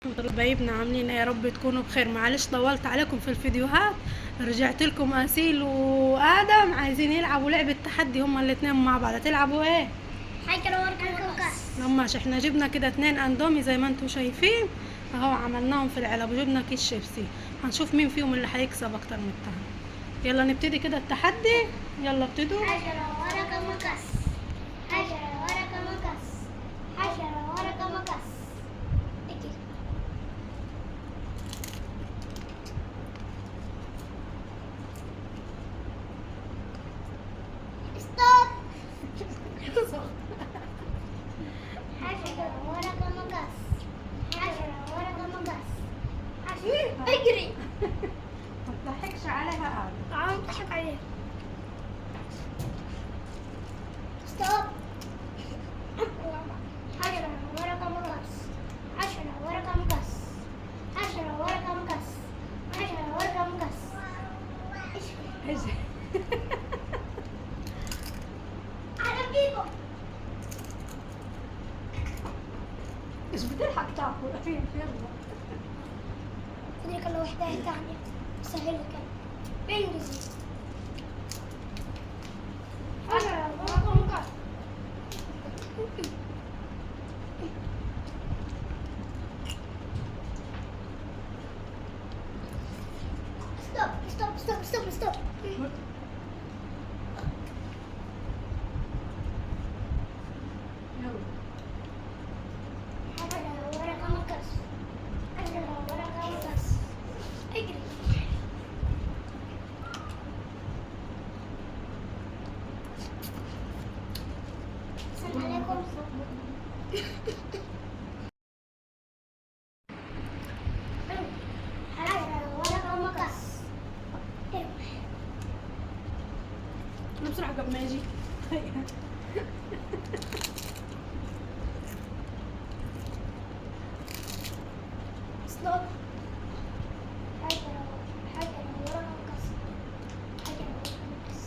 حبايبنا عاملين ايه؟ يا رب تكونوا بخير. معلش طولت عليكم في الفيديوهات. رجعت لكم اسيل وادم عايزين يلعبوا لعبه تحدي هما الاثنين مع بعض. تلعبوا ايه؟ حجر ورقة وقص. ماشي، احنا جبنا كده 2 اندومي زي ما انتم شايفين اهو، عملناهم في العلب وجبنا كيس شيبسي. هنشوف مين فيهم اللي هيكسب اكتر من التاني. يلا نبتدي كده التحدي. يلا ابتدوا. حجر ورقة مقص. حجر ورقة مقص. حجر ورقة مقص. اجي. ستوب. حجر ورقة مقص. حجر ورقة مقص. اجري. ما تضحكش عليها ادم. عم تضحك عليه. ستوب. حجر ورقة مقص. حجر ورقة مقص. حجر ورقة مقص. حجر ورقة مقص. ايش؟ أنا فيكم. ايش بتلحق تاكل؟ فين يلا. خذي كل واحدة ثانية. سهل لك. بإنجليزي. حجر ورقة مقص. ستوب. يلا. حجر ورقة مقص. حجر ورقة مقص. اجري. السلام عليكم. حجر ورقة مقص. انا بسرعه قبل ما يجي. ستوب. حجر ورقة مقص. حجر ورقة مقص.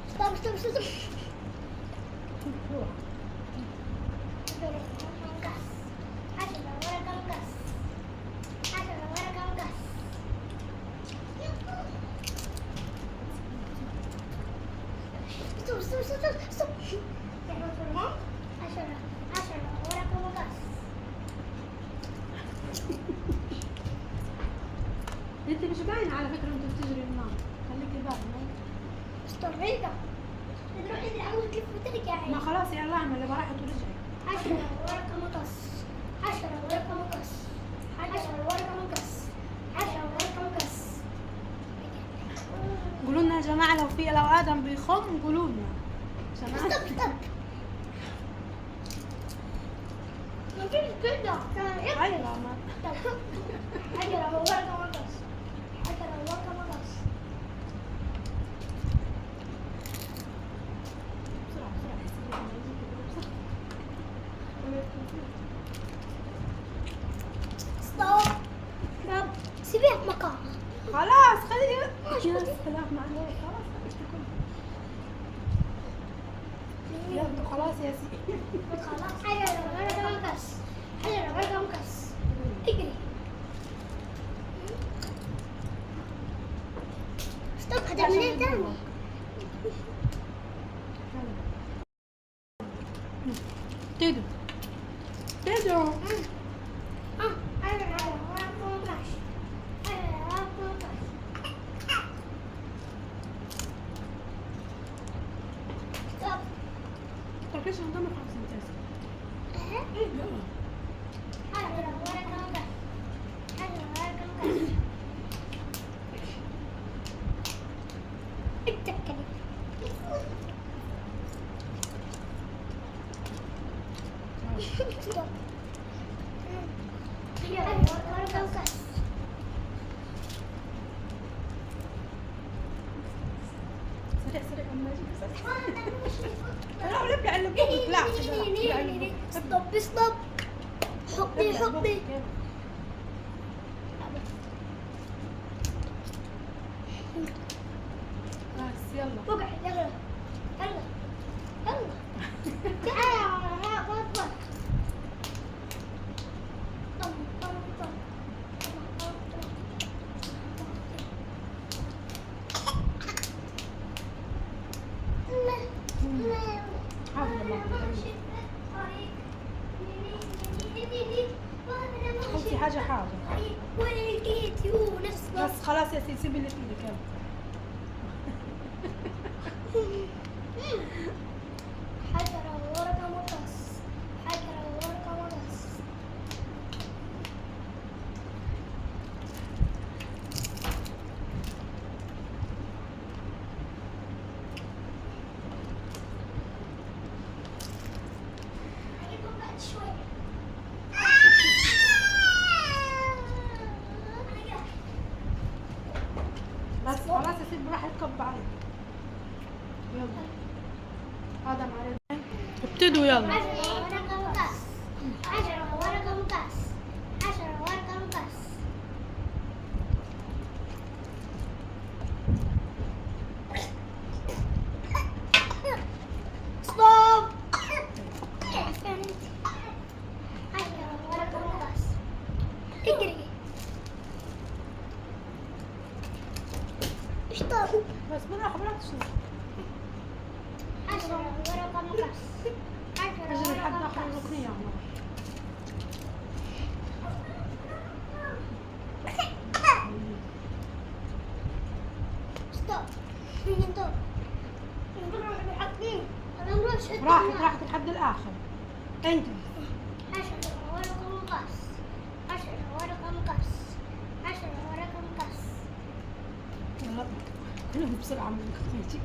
ستوب. حجر ورقة مقص. حجر ورقة مقص. حجر ورقة مقص. ستوب. حجر ورقة مقص. انت مش باين على فكره انت بتجري النار. خليكي باين. استريقة. تروحي الأول كيف بترجعي؟ ما خلاص يلا اعمل اللي راحت ورجعت. حجر ورقة مقص. حجر ورقة مقص. حجر ورقة مقص. حجر ورقة مقص. قولوا لنا يا جماعه لو ادم بيخم قولوا لنا. ستوب. ما فيش كده. ايوه ما حجر ورقة مقص. حجر ورقة مقص. ستوب. سيبيها في مكانها. خلاص خلي يا سلام عليك. خلاص يلا خلاص يا سيدي. خلاص. حجر ورقة مقص. حجر ورقة مقص. اجري. ستوب. هتعمل ايه تاني؟ ابتدوا. حجر ورقة مقص. حجر ورقة مقص. ستوب. تركيش عندنا 50 تاسع. يلا. حجر ورقة مقص. حجر ورقة مقص. اتكلي. ستوب. حجر ورقة مقص. سريع اما اجي. لا نرجع اللي بقولك. لا ستوب. حطي. بس يلا. وقع. يلا. حاضر والله. قلتي حاجة حاضر. بس خلاص يا سيدي سيبي اللي في ايدك يلا. حجرة وورقة مقص، حجرة وورقة مقص. هجيبهم بعد شوي. بس خلاص يا سيدي راح يركب عليك. يلا. هذا معلش. ابتدوا يلا. حجرة ورقة مقص، حجرة ورقة مقص، حجرة ورقة مقص. ستوب. حجرة ورقة مقص. اجري. ستوب. بس بالراحة بالراحة تشوف. حجرة ورقة مقص، حجرة اجري لحد ورقة اخر مقص. الركنية يا عمر. ستوب. ستوب. راحت لحد الاخر. انت حجرة ورقة مقص، حجرة ورقة مقص، حجرة ورقة مقص. يلا كلهم بسرعة من كتير.